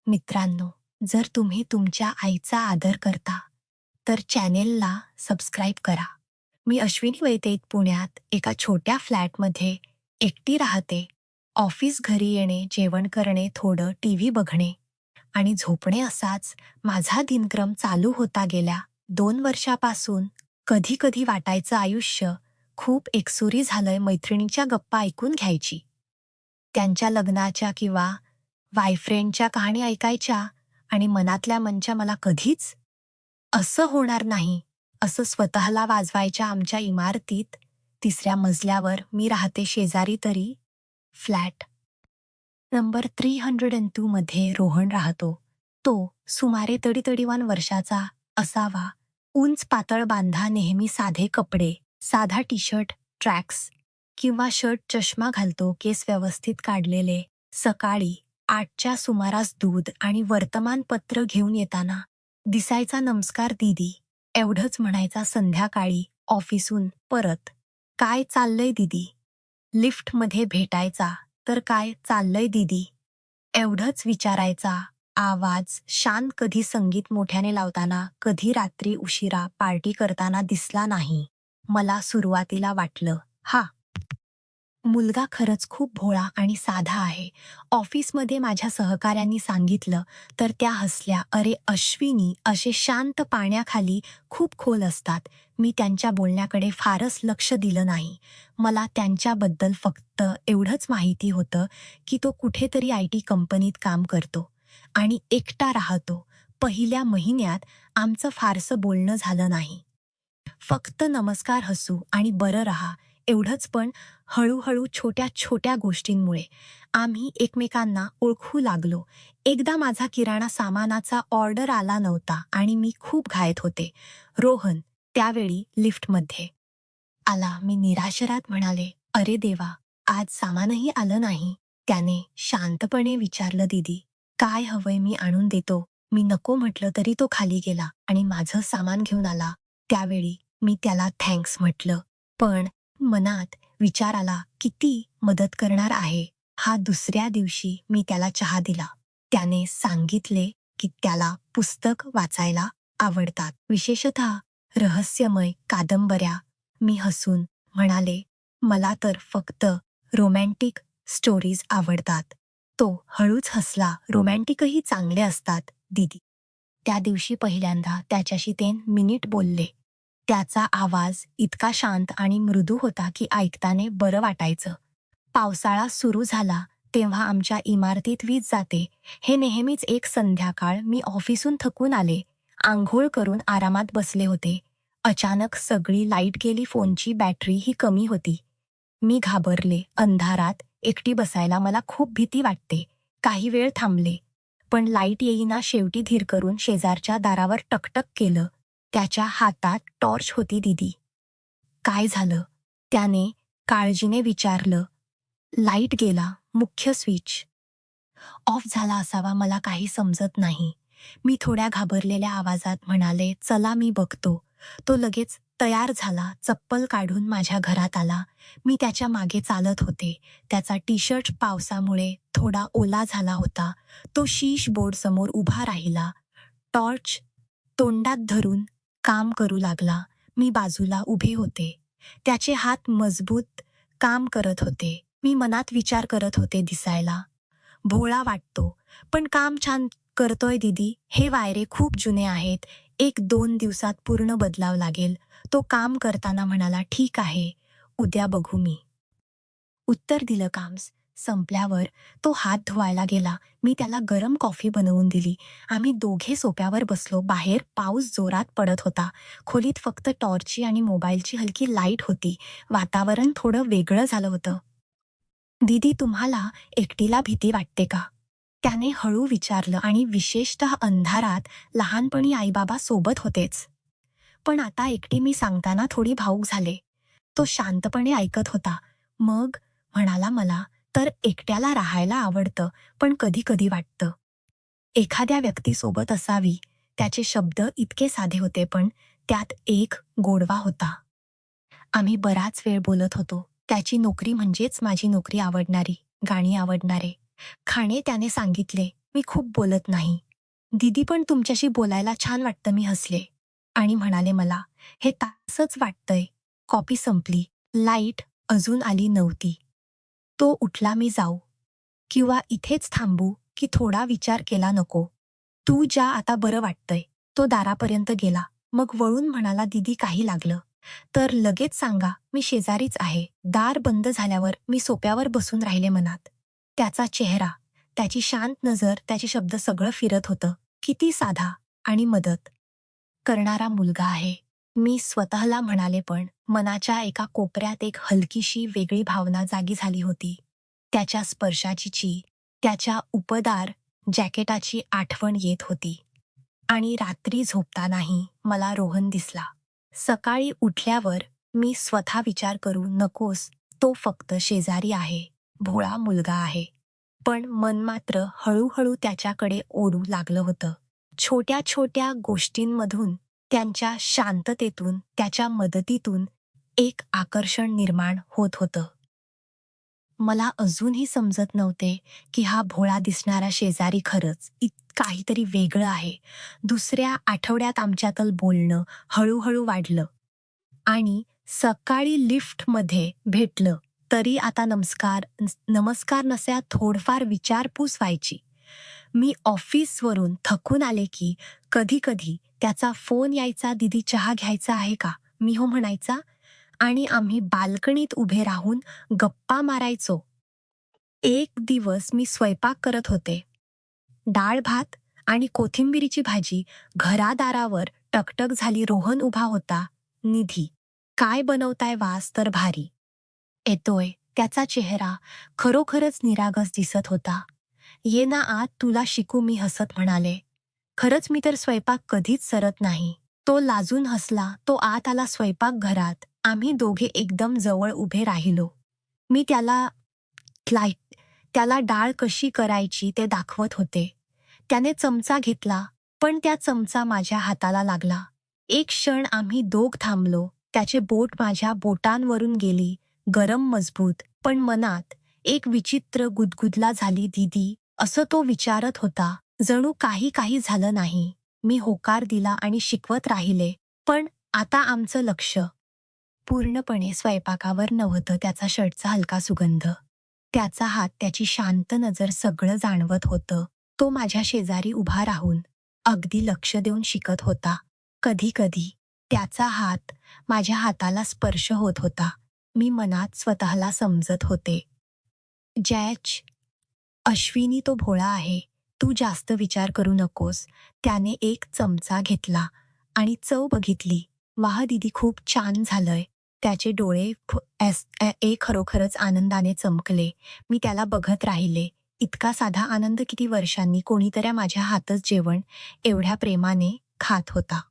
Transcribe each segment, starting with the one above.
मित्रांनो, जर तुम्ही तुमच्या आईचा आदर करता, तर चॅनेलला सबस्क्राईब करा. मी अश्विनी वैद्य पुण्यात एका छोट्या फ्लॅटमध्ये एकटी राहते. ऑफिस घरी येणे, जेवण करणे, थोडं टीव्ही बघणे आणि झोपणे असाच माझा दिनक्रम चालू होता गेल्या 2 वर्षापासून. कधी कधी वाटायचं आयुष्य खूप एकसुरी झालंय. मैत्रिणीच्या गप्पा ऐकून घ्यायची, त्यांच्या लग्नाच्या किंवा वायफ्रेंडच्या कहाणी ऐकायच्या आणि मनातल्या मनच्या मला कधीच असं होणार नाही असं स्वतःला वाजवायच्या. आमच्या इमारतीत 3ऱ्या मजल्यावर मी राहते. शेजारी तरी फ्लॅट नंबर 302 मध्ये रोहन राहतो. तो सुमारे 31 वर्षाचा असावा. उंच पातळ बांधा, नेहमी साधे कपडे, साधा टी शर्ट, ट्रॅक्स किंवा शर्ट, चष्मा घालतो, केस व्यवस्थित काढलेले. सकाळी 8च्या सुमारास दूध आणि वर्तमानपत्र घेऊन येताना दिसायचा. नमस्कार दीदी एवढंच म्हणायचा. संध्याकाळी ऑफिसून परत काय चाललंय दीदी, लिफ्टमध्ये भेटायचा तर काय चाललंय दीदी एवढंच विचारायचा. आवाज शांत, कधी संगीत मोठ्याने लावताना, कधी रात्री उशिरा पार्टी करताना दिसला नाही. मला सुरुवातीला वाटलं, हा मुलगा खरंच खूप भोळा आणि साधा आहे. ऑफिसमध्ये माझ्या सहकाऱ्यांनी सांगितलं तर त्या हसल्या. अरे अश्विनी, असे शांत पाण्याखाली खूप खोल असतात. मी त्यांच्या बोलण्याकडे फारच लक्ष दिलं नाही. मला त्यांच्याबद्दल फक्त एवढंच माहिती होतं की तो कुठेतरी IT कंपनीत काम करतो आणि एकटा राहतो. पहिल्या महिन्यात आमचं फारसं बोलणं झालं नाही. फक्त नमस्कार, हसू आणि बरं राहा एवढंच. पण हळूहळू छोट्या छोट्या गोष्टींमुळे आम्ही एकमेकांना ओळखू लागलो. एकदा माझा किराणा सामानाचा ऑर्डर आला नव्हता आणि मी खूप घाईत होते. रोहन त्यावेळी लिफ्टमध्ये आला. मी निराशरात म्हणाले, अरे देवा, आज सामानही आलं नाही. त्याने शांतपणे विचारलं, दीदी काय हवंय, मी आणून देतो. मी नको म्हटलं तरी तो खाली गेला आणि माझं सामान घेऊन आला. त्यावेळी मी त्याला थँक्स म्हटलं, पण मनात विचार आला, किती मदत करणार आहे हा. दुसऱ्या दिवशी मी त्याला चहा दिला. त्याने सांगितले की त्याला पुस्तक वाचायला आवडतात, विशेषतः रहस्यमय कादंबऱ्या. मी हसून म्हणाले, मला तर फक्त रोमॅन्टिक स्टोरीज आवडतात. तो हळूच हसला. रोमॅन्टिकही चांगले असतात दीदी. त्या दिवशी पहिल्यांदा त्याच्याशी 3 मिनिट बोलले. त्याचा आवाज इतका शांत आणि मृदू होता की ऐकताने बरं वाटायचं. पावसाळा सुरू झाला तेव्हा आमच्या इमारतीत वीज जाते. हे नेहमीच एक संध्याकाळ. मी ऑफिसून थकून आले, आंघोळ करून आरामात बसले होते. अचानक सगळी लाईट गेली. फोनची बॅटरीही कमी होती. मी घाबरले. अंधारात एकटी बसायला मला खूप भीती वाटते. काही वेळ थांबले, पण लाईट येईना. शेवटी धीर करून शेजारच्या दारावर टकटक केलं. त्याच्या हातात टॉर्च होती. दीदी काय झालं, त्याने काळजीने विचारलं. लाईट गेला, मुख्य स्विच ऑफ झाला असावा. मला काही समजत नाही. मी थोड्या घाबरलेल्या आवाजात म्हणाले, चला मी बघतो. तो लगेच तयार झाला. चप्पल काढून माझ्या घरात आला. मी त्याच्या मागे चालत होते. त्याचा टी शर्ट पावसामुळे थोडा ओला झाला होता. तो शीश बोर्ड समोर उभा राहिला, टॉर्च तोंडात धरून काम करू लागला. मी बाजूला उभे होते. त्याचे हात मजबूत काम करत होते. मी मनात विचार करत होते, दिसायला भोळा वाटतो पण काम छान करतोय दीदी. हे वायरे खूप जुने आहेत, 1-2 दिवसात पूर्ण बदलावं लागेल. तो काम करताना म्हणाला, ठीक आहे, उद्या बघू. मी उत्तर दिलं. काम संपल्यावर तो हात धुवायला गेला. मी त्याला गरम कॉफी बनवून दिली. आम्ही दोघे सोप्यावर बसलो. बाहेर पाऊस जोरात पडत होता. खोलीत फक्त टॉर्चची आणि मोबाईलची हलकी लाईट होती. वातावरण थोडं वेगळं झालं होतं. दीदी, तुम्हाला एकटीला भीती वाटते का, त्याने हळू विचारलं. आणि विशेषतः अंधारात. लहानपणी आईबाबा सोबत होतेच, पण आता एकटी. मी सांगताना थोडी भावूक झाले. तो शांतपणे ऐकत होता. मग म्हणाला, मला तर एकट्याला राहायला आवडतं, पण कधी कधी वाटतं एखाद्या व्यक्तीसोबत असावी. त्याचे शब्द इतके साधे होते, पण त्यात एक गोडवा होता. आम्ही बराच वेळ बोलत होतो. त्याची नोकरी म्हणजेच माझी नोकरी. आवडणारी गाणी, आवडणारे खाणे त्याने सांगितले. मी खूप बोलत नाही. दीदी पण तुमच्याशी बोलायला छान वाटतं, मी हसले आणि म्हणाले मला, हे तासच वाटतंय. कॉफी संपली. लाईट अजून आली नव्हती. तो उठला, मी जाऊ किंवा इथेच थांबू की थोडा विचार केला नको. तू जा, आता बरं वाटतंय. तो दारापर्यंत गेला. मग वळून म्हणाला, दीदी काही लागलं तर लगेच सांगा, मी शेजारीच आहे. दार बंद झाल्यावर मी सोप्यावर बसून राहिले. मनात त्याचा चेहरा, त्याची शांत नजर, त्याचे शब्द, सगळं फिरत होतं. किती साधा आणि मदत करणारा मुलगा आहे. मी स्वतःला म्हणाले, पण मनाच्या एका कोपऱ्यात एक हलकीशी वेगळी भावना जागी झाली होती. त्याच्या स्पर्शाची, त्याच्या उपदार जॅकेटाची आठवण येत होती. आणि रात्री झोपतानाही मला रोहन दिसला. सकाळी उठल्यावर मी स्वतः विचार करू नकोस, तो फक्त शेजारी आहे, भोळा मुलगा आहे. पण मन मात्र हळूहळू त्याच्याकडे ओढू लागलं होतं. छोट्या छोट्या गोष्टींमधून, त्यांच्या शांततेतून, त्याच्या मदतीतून एक आकर्षण निर्माण होत होतं. मला अजूनही समजत नव्हते की हा भोळा दिसणारा शेजारी खरंच काहीतरी वेगळं आहे. दुसऱ्या आठवड्यात आमच्यातलं बोलणं हळूहळू वाढलं आणि सकाळी लिफ्टमध्ये भेटलं तरी आता नमस्कार नसल्या थोडफार विचारपूस व्हायची. मी ऑफिसवरून थकून आले की कधी कधी त्याचा फोन यायचा, दीदी चहा घ्यायचा आहे का? मी हो म्हणायचा आणि आम्ही बाल्कनीत उभे राहून गप्पा मारायचो. एक दिवस मी स्वयंपाक करत होते. डाळ भात आणि कोथिंबिरीची भाजी. घरादारावर टकटक झाली. रोहन उभा होता. निधी, काय बनवताय? वास तर भारी येतोय. त्याचा चेहरा खरोखरच निरागस दिसत होता. ये ना आत, तुला शिकू, मी हसत म्हणाले. खरंच मी तर स्वयंपाक कधीच सरत नाही. तो लाजून हसला. तो आत आला स्वयंपाकघरात. आम्ही दोघे एकदम जवळ उभे राहिलो. मी त्याला डाळ कशी करायची ते दाखवत होते. त्याने चमचा घेतला, पण त्या चमचा माझ्या हाताला लागला. एक क्षण आम्ही दोघ थांबलो. त्याचे बोट माझ्या बोटांवरून गेली, गरम, मजबूत. पण मनात एक विचित्र गुदगुदला झाली. दीदी, असं तो विचारत होता. जणू काही झालं नाही. मी होकार दिला आणि शिकवत राहिले. पण आता आमचं लक्ष पूर्णपणे स्वयंपाकावर नव्हतं. त्याचा शर्टचा हलका सुगंध, त्याचा हात, त्याची शांत नजर, सगळं जाणवत होतं. तो माझ्या शेजारी उभा राहून अगदी लक्ष देऊन शिकत होता. कधी कधी त्याचा हात माझ्या हाताला स्पर्श होत होता. मी मनात स्वतःला समजत होते, जॅच, अश्विनी तो भोळा आहे, तू जास्त विचार करू नकोस. त्याने एक चमचा घेतला आणि चव बघितली. वाह दीदी, खूप छान झालंय. त्याचे डोळे खरोखरच आनंदाने चमकले. मी त्याला बघत राहिले. इतका साधा आनंद किती वर्षांनी कोणीतरी माझ्या हातच जेवण एवढ्या प्रेमाने खात होता.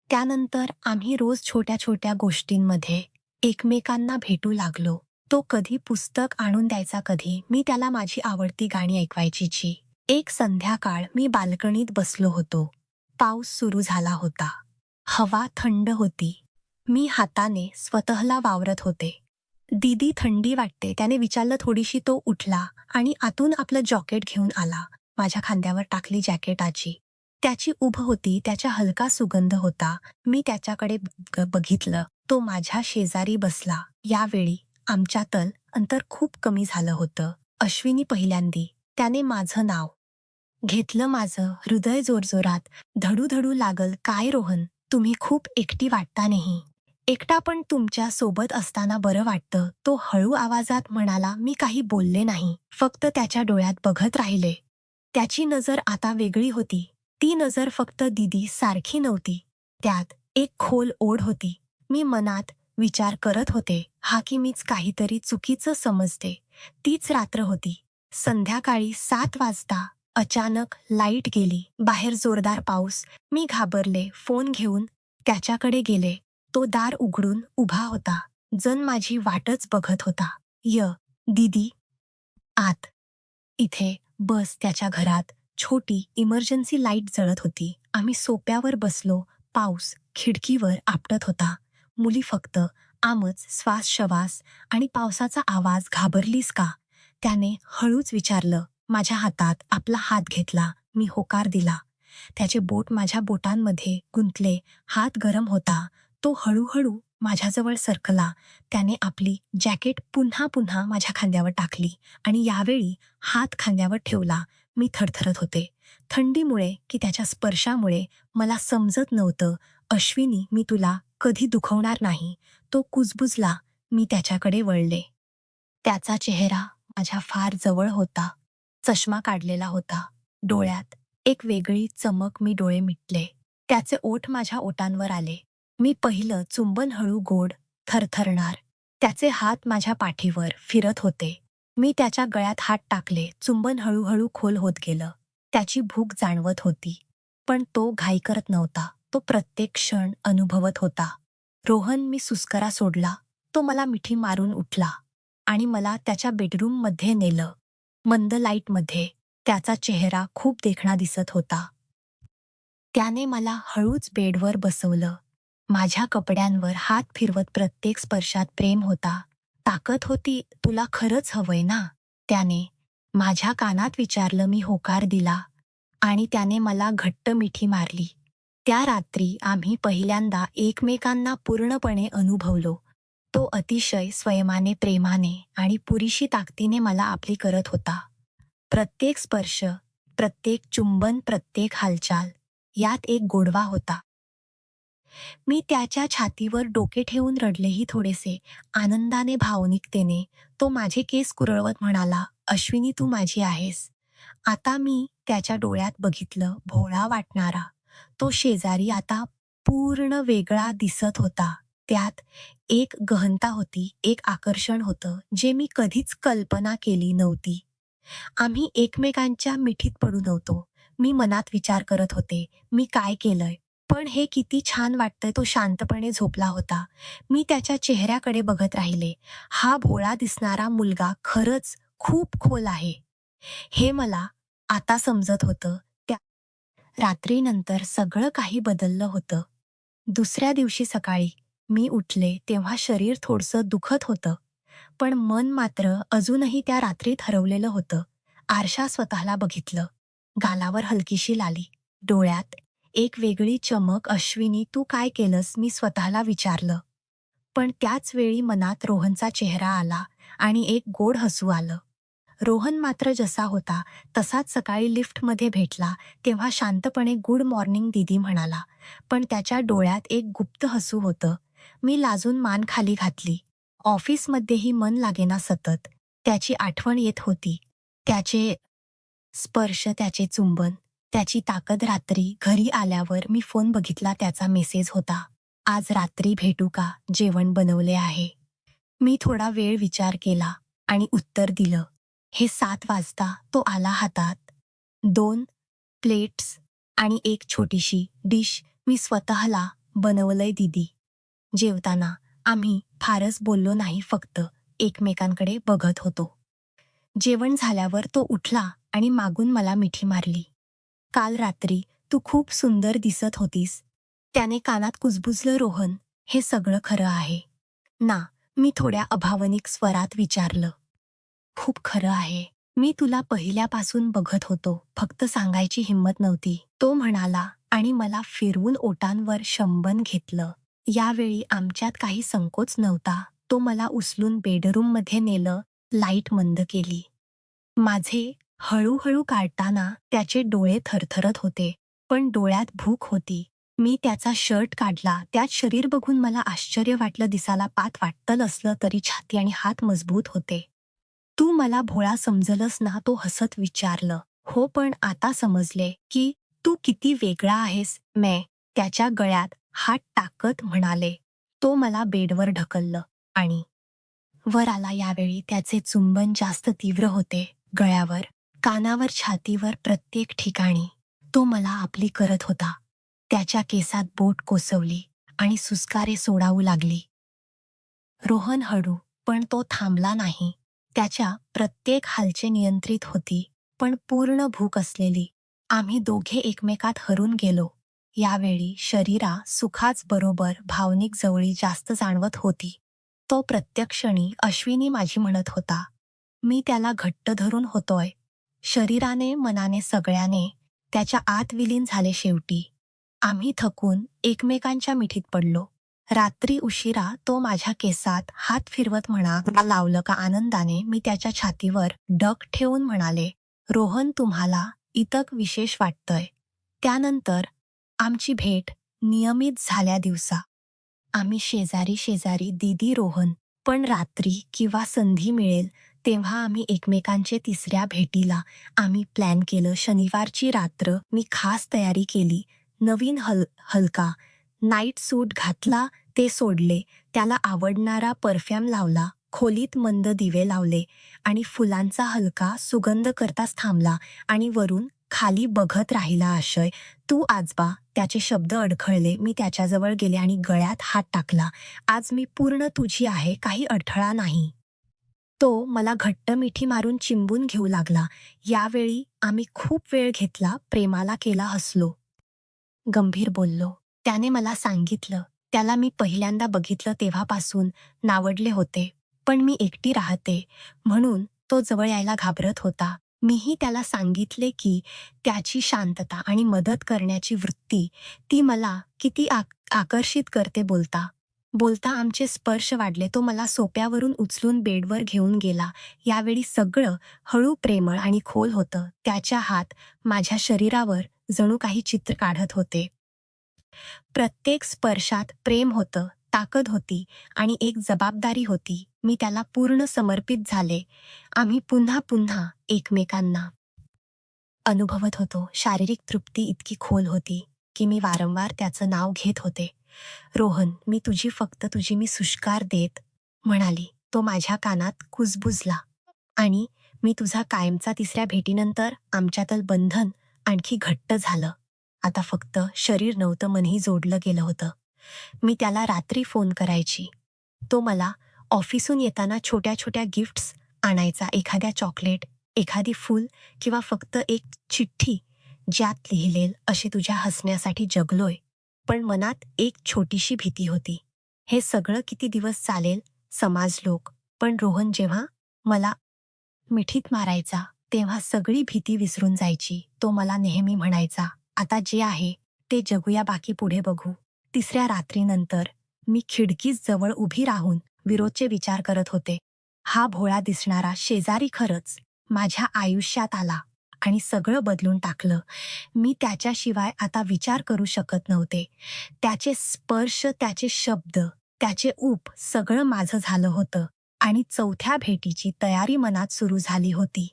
त्यानंतर आम्ही रोज छोट्या छोट्या गोष्टींमध्ये एकमेकांना भेटू लागलो. तो कधी पुस्तक आणून द्यायचा, कधी मी त्याला माझी आवडती गाणी ऐकवायची. एक संध्याकाळ मी बाल्कनीत बसलो होतो. पाऊस सुरू झाला होता. हवा थंड होती. मी हाताने स्वतःला वावरत होते. दीदी, थंडी वाटते, त्याने विचारलं. थोडीशी. तो उठला आणि आतून आपलं जॅकेट घेऊन आला. माझ्या खांद्यावर टाकली जॅकेटाची. त्याची उभ होती, त्याचा हलका सुगंध होता. मी त्याच्याकडे बघितलं. तो माझ्या शेजारी बसला. यावेळी आमच्यातलं अंतर खूप कमी झालं होतं. अश्विनी, पहिल्यांदी त्याने माझं नाव घेतलं. माझं हृदय जोरजोरात धडू लागल. काय रोहन, तुम्ही खूप एकटी वाटता नाही. एकटा पण तुमच्या सोबत असताना बरं वाटतं, तो हळू आवाजात म्हणाला. मी काही बोलले नाही, फक्त त्याच्या डोळ्यात बघत राहिले. त्याची नजर आता वेगळी होती. ती नजर फक्त दीदी सारखी नव्हती, त्यात एक खोल ओढ होती. मी मनात विचार करत होते, हा की मीच काहीतरी चुकीचं समजते. तीच रात्र होती. संध्याकाळी 7 वाजता अचानक लाईट गेली. बाहेर जोरदार पाऊस. मी घाबरले. फोन घेऊन त्याच्याकडे गेले. तो दार उघडून उभा होता, जण माझी वाटच बघत होता. दीदी, आत. इथे बस. त्याच्या घरात छोटी इमर्जन्सी लाईट जळत होती. आम्ही सोप्यावर बसलो. पाऊस खिडकीवर आपटत होता. मुली फक्त आमच श्वास आणि पावसाचा आवाज. घाबरलीस का? त्याने हळूच विचारलं. माझ्या हातात आपला हात घेतला. मी होकार दिला. त्याचे बोट माझ्या बोटांमध्ये गुंतले. हात गरम होता. तो हळूहळू माझ्याजवळ सरकला. त्याने आपली जॅकेट पुन्हा पुन्हा माझ्या खांद्यावर टाकली आणि यावेळी हात खांद्यावर ठेवला. मी थरथरत होते. थंडीमुळे की त्याच्या स्पर्शामुळे मला समजत नव्हतं. अश्विनी, मी तुला कधी दुखवणार नाही. तो कुजबुजला. मी त्याच्याकडे वळले. त्याचा चेहरा माझ्या फार जवळ होता. चष्मा काढलेला होता. डोळ्यात एक वेगळी चमक. मी डोळे मिटले. त्याचे ओठ माझ्या ओठांवर आले. मी पहिलं चुंबन हळू गोड, थरथरणार. त्याचे हात माझ्या पाठीवर फिरत होते. मी त्याच्या गळ्यात हात टाकले. चुंबन हळूहळू खोल होत गेलं. त्याची भूक जाणवत होती. पण तो घाई करत नव्हता. तो प्रत्येक क्षण अनुभवत होता. रोहन, मी सुस्करा सोडला. तो मला मिठी मारून उठला आणि मला त्याच्या बेडरूममध्ये नेलं. मंद लाईटमध्ये त्याचा चेहरा खूप देखणा दिसत होता. त्याने मला हळूच बेडवर बसवलं. माझ्या कपड्यांवर हात फिरवत प्रत्येक स्पर्शात प्रेम होता. ताकद होती. तुला खरंच हवंय ना? त्याने माझ्या कानात विचारलं. मी होकार दिला आणि त्याने मला घट्ट मिठी मारली. त्या रात्री आम्ही पहिल्यांदा एकमेकांना पूर्णपणे अनुभवलो. तो अतिशय संयमाने, प्रेमाने आणि पुरेशी ताकदीने मला आपली करत होता. प्रत्येक स्पर्श, प्रत्येक चुंबन, प्रत्येक हालचाल यात एक गोडवा होता. मी त्याच्या छातीवर डोके ठेवून रडलेही थोडेसे. आनंदाने, भावनिकतेने तो माझे केस कुरळवत म्हणाला, अश्विनी, तू माझी आहेस. आता मी त्याच्या डोळ्यात बघितलं, भोळा वाटणारा. तो शेजारी आता पूर्ण वेगळा दिसत होता. त्यात एक गहनता होती, एक आकर्षण होतं, जे मी कधीच कल्पना केली नव्हती. आम्ही एकमेकांच्या मिठीत पडू नव्हतो. मी मनात विचार करत होते, मी काय केलंय? पण हे किती छान वाटतंय. तो शांतपणे झोपला होता. मी त्याच्या चेहऱ्याकडे बघत राहिले. हा भोळा दिसणारा मुलगा खरंच खूप खोल आहे. हे मला आता समजत होतं. त्या रात्रीनंतर सगळं काही बदललं होतं. दुसऱ्या दिवशी सकाळी मी उठले तेव्हा शरीर थोडंसं दुखत होतं. पण मन मात्र अजूनही त्या रात्रीत हरवलेलं होतं. आरशात स्वतःला बघितलं. गालावर हलकीशी लाली. डोळ्यात एक वेगळी चमक. अश्विनी, तू काय केलंस? मी स्वतःला विचारलं. पण त्याच वेळी मनात रोहनचा चेहरा आला आणि एक गोड हसू आलं. रोहन मात्र जसा होता तसाच सकाळी लिफ्टमध्ये भेटला तेव्हा शांतपणे गुड मॉर्निंग दीदी म्हणाला. पण त्याच्या डोळ्यात एक गुप्त हसू होतं. मी लाजून मान खाली घातली. ऑफिसमध्येही मन लागेना सतत. त्याची आठवण येत होती. त्याचे स्पर्श, त्याचे चुंबन, त्याची ताकद. रात्री घरी आल्यावर मी फोन बघितला. त्याचा मेसेज होता, आज रात्री भेटू का? जेवण बनवले आहे. मी थोडा वेळ विचार केला आणि उत्तर दिलं. हे 7 वाजता. तो आला. हातात 2 प्लेट्स आणि एक छोटीशी डिश. मी स्वतःला बनवलंय दीदी. जेवताना आम्ही फारच बोललो नाही, फक्त एकमेकांकडे बघत होतो. जेवण झाल्यावर तो उठला आणि मागून मला मिठी मारली. काल रात्री तू खूप सुंदर दिसत होतीस. त्याने कानात कुजबुजलं. रोहन, हे सगळं खरं आहे ना? मी थोड्या अभावनिक स्वरात विचारलं. खूप खरं आहे. मी तुला पहिल्यापासून बघत होतो, फक्त सांगायची हिंमत नव्हती. तो म्हणाला आणि मला फिरवून ओटांवर शंभन घेतलं. यावेळी आमच्यात काही संकोच नव्हता. तो मला उचलून बेडरूममध्ये नेलं. लाईट मंद केली. माझे हळूहळू काढताना त्याचे डोळे थरथरत होते, पण डोळ्यात भूक होती. मी त्याचा शर्ट काढला. त्यात शरीर बघून मला आश्चर्य वाटलं. दिसायला पात वाटतं असलं तरी छाती आणि हात मजबूत होते. तू मला भोळा समजलंस ना? तो हसत विचारलं. हो, पण आता समजले की तू किती वेगळा आहेस. मैं त्याच्या गळ्यात हात टाकत म्हणाले. तो मला बेडवर ढकललं आणि वर आला. यावेळी त्याचे चुंबन जास्त तीव्र होते. गळ्यावर, कानावर, छातीवर, प्रत्येक ठिकाणी. तो मला आपली करत होता. त्याच्या केसात बोट कोसवली आणि सुस्कारे सोडावू लागली. रोहन हळू, पण तो थांबला नाही. त्याच्या प्रत्येक हालचे नियंत्रित होती, पण पूर्ण भूक असलेली. आम्ही दोघे एकमेकात हरून गेलो. यावेळी शरीरा सुखाच बरोबर भावनिक जवळी जास्त जाणवत होती. तो प्रत्यक्षणी अश्विनी माझी म्हणत होता. मी त्याला घट्ट धरून होतोय. शरीराने मनाने सगळ्याने त्याच्या आत विलीन झाले शेवटी. आम्ही थकून एकमेकांच्या मिठीत पडलो. रात्री उशिरा तो माझ्या केसात हात फिरवत म्हणा लावलं का आनंदाने मी त्याच्या छातीवर डग ठेवून म्हणाले, रोहन तुम्हाला इतक विशेष वाटतंय. त्यानंतर आमची भेट नियमित झाल्या दिवसा. आम्ही शेजारी शेजारी दीदी रोहन. पण रात्री किंवा संधी मिळेल तेव्हा आम्ही एकमेकांचे तिसऱ्या भेटीला आम्ही प्लॅन केलं. शनिवारची रात्र मी खास तयारी केली. नवीन हलका नाईट सूट घातला, ते सोडले, त्याला आवडणारा परफ्यूम लावला, खोलीत मंद दिवे लावले आणि फुलांचा हलका सुगंध करताच थांबला आणि वरून खाली बघत राहिला. आशय, तू आजबा. त्याचे शब्द अडखळले. मी त्याच्याजवळ गेले आणि गळ्यात हात टाकला. आज मी पूर्ण तुझी आहे, काही अडथळा नाही. तो मला घट्ट मिठी मारून चिंबून घेऊ लागला. यावेळी आम्ही खूप वेळ घेतला, प्रेमाला केला, हसलो, गंभीर बोललो. त्याने मला सांगितलं त्याला मी पहिल्यांदा बघितलं तेव्हापासून नावडले होते, पण मी एकटी राहते म्हणून तो जवळ यायला घाबरत होता. मीही त्याला सांगितले की त्याची शांतता आणि मदत करण्याची वृत्ती ती मला किती आकर्षित करते. बोलता बोलता आमचे स्पर्श वाढले. तो मला सोप्यावरून उचलून बेडवर घेऊन गेला. यावेळी सगळं हळू, प्रेमळ आणि खोल होतं. त्याच्या हात माझ्या शरीरावर जणू काही चित्र काढत होते. प्रत्येक स्पर्शात प्रेम होतं, ताकद होती आणि एक जबाबदारी होती. मी त्याला पूर्ण समर्पित झाले. आम्ही पुन्हा पुन्हा एकमेकांना अनुभवत होतो. शारीरिक तृप्ती इतकी खोल होती की मी वारंवार त्याचं नाव घेत होते. रोहन, मी तुझी, फक्त तुझी. मी शुष्कार देत म्हणाली. तो माझ्या कानात कुजबुजला. आणि मी तुझा कायमचा. तिसऱ्या भेटीनंतर आमच्यातलं बंधन आणखी घट्ट झालं. आता फक्त शरीर नव्हतं, मनही जोडलं गेलं होतं. मी त्याला रात्री फोन करायची. तो मला ऑफिसून येताना छोट्या छोट्या गिफ्ट्स आणायचा. एखाद्या चॉकलेट, एखादी फूल किंवा फक्त एक चिठ्ठी ज्यात लिहिलेल, असे तुझ्या हसण्यासाठी जगलोय. पण मनात एक छोटीशी भीती होती. हे सगळं किती दिवस चालेल? समाज, लोक. पण रोहन जेव्हा मला मिठीत मारायचा तेव्हा सगळी भीती विसरून जायची. तो मला नेहमी म्हणायचा, आता जे आहे ते जगूया, बाकी पुढे बघू. तिसऱ्या रात्रीनंतर मी खिडकीच जवळ उभी राहून विरोधचे विचार करत होते. हा भोळा दिसणारा शेजारी खरंच माझ्या आयुष्यात आला आणि सगळं बदलून टाकलं. मी त्याच्याशिवाय आता विचार करू शकत नव्हते. त्याचे स्पर्श, त्याचे शब्द, त्याचे ऊब, सगळं माझं झालं होतं. आणि चौथ्या भेटीची तयारी मनात सुरू झाली होती.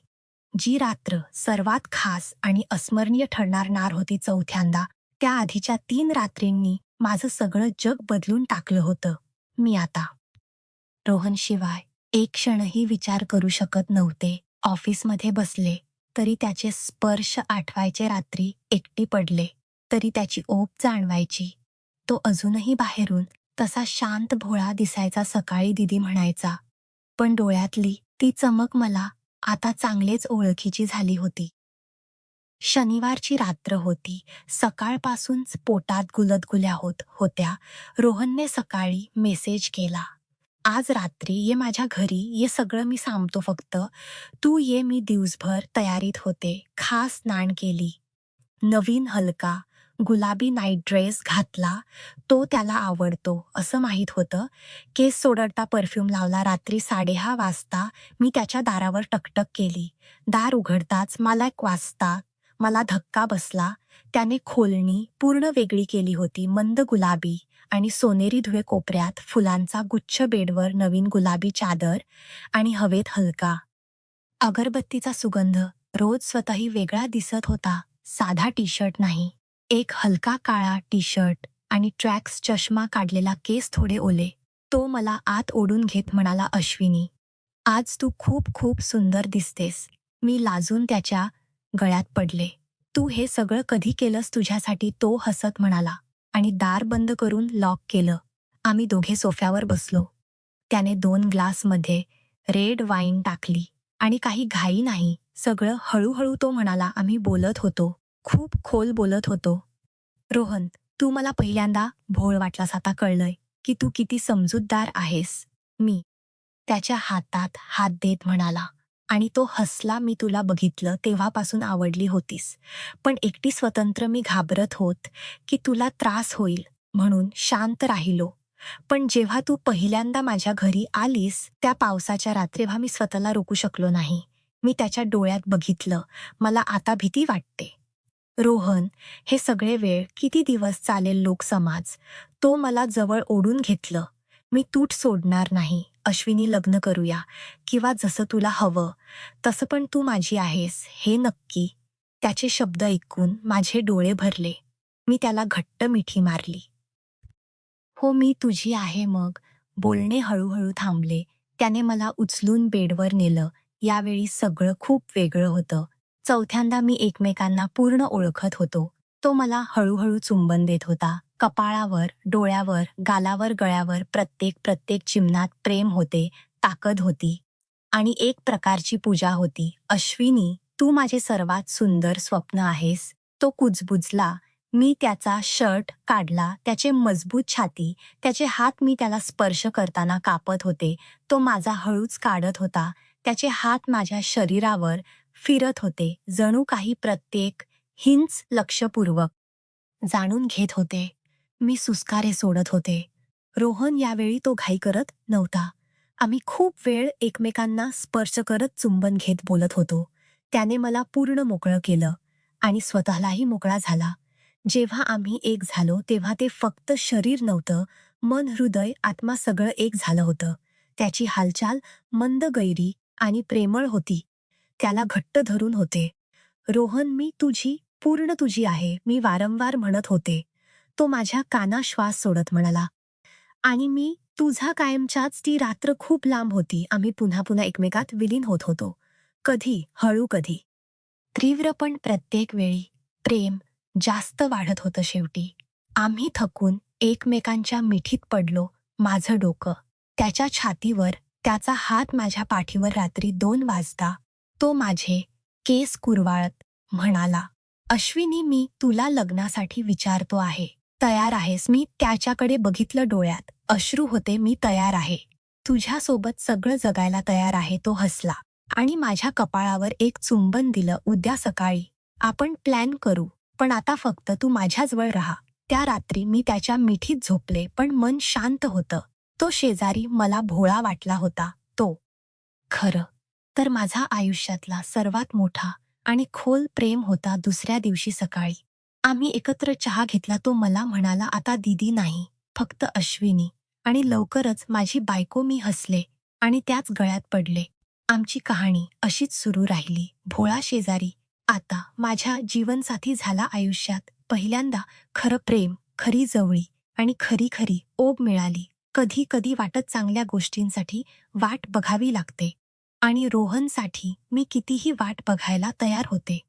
जी रात्र सर्वात खास आणि अस्मरणीय ठरणार होती. चौथ्यांदा त्या आधीच्या 3 रात्रींनी माझं सगळं जग बदलून टाकलं होतं. मी आता रोहनशिवाय एक क्षणही विचार करू शकत नव्हते. ऑफिसमध्ये बसले तरी त्याचे स्पर्श आठवायचे. रात्री एकटी पडले तरी त्याची ओप जाणवायची. तो अजूनही बाहेरून तसा शांत भोळा दिसायचा. सकाळी दीदी म्हणायचा, पण डोळ्यातली ती चमक मला आता चांगलेच ओळखीची झाली होती. शनिवारची रात्र होती. सकाळपासूनच पोटात गुलतगुल्या होत होत्या. रोहनने सकाळी मेसेज केला, आज रात्री ये माझ्या घरी, ये, सगळं मी सांगतो, फक्त तू ये. मी दिवसभर तयारीत होते. खास नाण केली. नवीन हलका गुलाबी नाईट ड्रेस घातला. तो त्याला आवडतो असं माहीत होतं. केस सोडता परफ्यूम लावला. रात्री 6:30 वाजता मी त्याच्या दारावर टकटक केली. दार उघडताच मला 1 वाजता मला धक्का बसला. त्याने खोलणी पूर्ण वेगळी केली होती. मंद गुलाबी आणि सोनेरी धुवे, कोपऱ्यात फुलांचा गुच्छ, बेडवर नवीन गुलाबी चादर आणि हवेत हलका अगरबत्तीचा सुगंध. रोज स्वतःही वेगळा दिसत होता. साधा टी शर्ट नाही, एक हलका काळा टी शर्ट आणि ट्रॅक्स चष्मा काढलेला, केस थोडे ओले. तो मला आत ओढून घेत म्हणाला, अश्विनी, आज तू खूप खूप सुंदर दिसतेस. मी लाजून त्याच्या गळ्यात पडले. तू हे सगळं कधी केलंस? तुझ्यासाठी, तो हसत म्हणाला आणि दार बंद करून लॉक केलं. आम्ही दोघे सोफ्यावर बसलो. त्याने 2 ग्लासमध्ये रेड वाईन टाकली आणि काही घाई नाही, सगळं हळूहळू. तो म्हणाला, आम्ही बोलत होतो, खूप खोल बोलत होतो. रोहन, तू मला पहिल्यांदा भोळ वाटलास. आता कळलंय की तू किती समजूतदार आहेस. मी त्याच्या हातात हात देत म्हणाला, आणि तो हसला. मी तुला बघितलं तेव्हापासून आवडली होतीस. पण एकटी स्वतंत्र मी घाबरत होत की तुला त्रास होईल म्हणून शांत राहिलो. पण जेव्हा तू पहिल्यांदा माझ्या घरी आलीस त्या पावसाच्या रात्री मी स्वतःला रोखू शकलो नाही. मी त्याच्या डोळ्यात बघितलं. मला आता भीती वाटते. रोहन, हे सगळे वेळ किती दिवस चालेल लोकसमाज? तो मला जवळ ओढून घेतलं. मी तूट सोडणार नाही. अश्विनी, लग्न करूया किंवा जसं तुला हवं तसं, पण तू माझी आहेस हे नक्की. त्याचे शब्द ऐकून माझे डोळे भरले. मी त्याला घट्ट मिठी मारली. हो, मी तुझी आहे. मग बोलणे हळूहळू थांबले. त्याने मला उचलून बेडवर नेलं. यावेळी सगळं खूप वेगळं होतं. चौथ्यांदा मी एकमेकांना पूर्ण ओळखत होतो. तो मला हळूहळू चुंबन देत होता. कपाळावर, डोळ्यावर, गालावर, गळ्यावर, प्रत्येक प्रत्येक चिमणात प्रेम होते, ताकद होती आणि एक प्रकारची पूजा होती. अश्विनी, तू माझे सर्वात सुंदर स्वप्न आहेस. तो कुजबुजला. मी त्याचा शर्ट काढला. त्याचे मजबूत छाती, त्याचे हात मी त्याला स्पर्श करताना कापत होते. तो माझा हळूच काढत होता. त्याचे हात माझ्या शरीरावर फिरत होते, जणू काही प्रत्येक हिंच लक्षपूर्वक जाणून घेत होते. मी सुस्कारे सोडत होते. रोहन, यावेळी तो घाई करत नव्हता. आम्ही खूप वेळ एकमेकांना स्पर्श करत चुंबन घेत बोलत होतो. त्याने मला पूर्ण मोकळं केलं आणि स्वतःलाही मोकळा झाला. जेव्हा आम्ही एक झालो तेव्हा ते फक्त शरीर नव्हतं, मन, हृदय, आत्मा सगळं एक झालं होतं. त्याची हालचाल मंद, गैरी आणि प्रेमळ होती. त्याला घट्ट धरून होते. रोहन, मी तुझी, पूर्ण तुझी आहे, मी वारंवार म्हणत होते. तो माझ्या काना श्वास सोडत म्हणाला. आणि मी तुझा कायमच्याच. ती रात्र खूप लांब होती. आम्ही पुन्हा पुन्हा एकमेकात विलीन होत होतो. कधी हळू, कधी तीव्र, पण प्रत्येक वेळी प्रेम जास्त वाढत होतं. शेवटी आम्ही थकून एकमेकांच्या मिठीत पडलो. माझं डोकं त्याच्या छातीवर, त्याचा हात माझ्या पाठीवर. रात्री 2 वाजता तो माझे केस कुरवाळत म्हणाला, अश्विनी, मी तुला लग्नासाठी विचारतो आहे. तयार आहेस? मी त्याच्याकडे बघितलं. डोळ्यात अश्रू होते. मी तयार आहे. तुझ्यासोबत सगळं जगायला तयार आहे. तो हसला आणि माझ्या कपाळावर एक चुंबन दिलं. उद्या सकाळी आपण प्लॅन करू, पण आता फक्त तू माझ्याजवळ राहा. त्या रात्री मी त्याच्या मिठीत झोपले, पण मन शांत होतं. तो शेजारी मला भोळा वाटला होता. तो खरं तर माझा आयुष्यातला सर्वात मोठा आणि खोल प्रेम होता. दुसऱ्या दिवशी सकाळी आम्ही एकत्र चहा घेतला. तो मला म्हणाला, आता दीदी नाही, फक्त अश्विनी, आणि लवकरच माझी बायको. मी हसले आणि त्याच गळ्यात पडले. आमची कहाणी अशीच सुरू राहिली. भोळा शेजारी आता माझ्या जीवनसाथी झाला. आयुष्यात पहिल्यांदा खरं प्रेम, खरी जवळी आणि खरी खरी ओढ मिळाली. कधी कधी वाटत चांगल्या गोष्टींसाठी वाट बघावी लागते, आणि रोहनसाठी मी कितीही वाट बघायला तयार होते.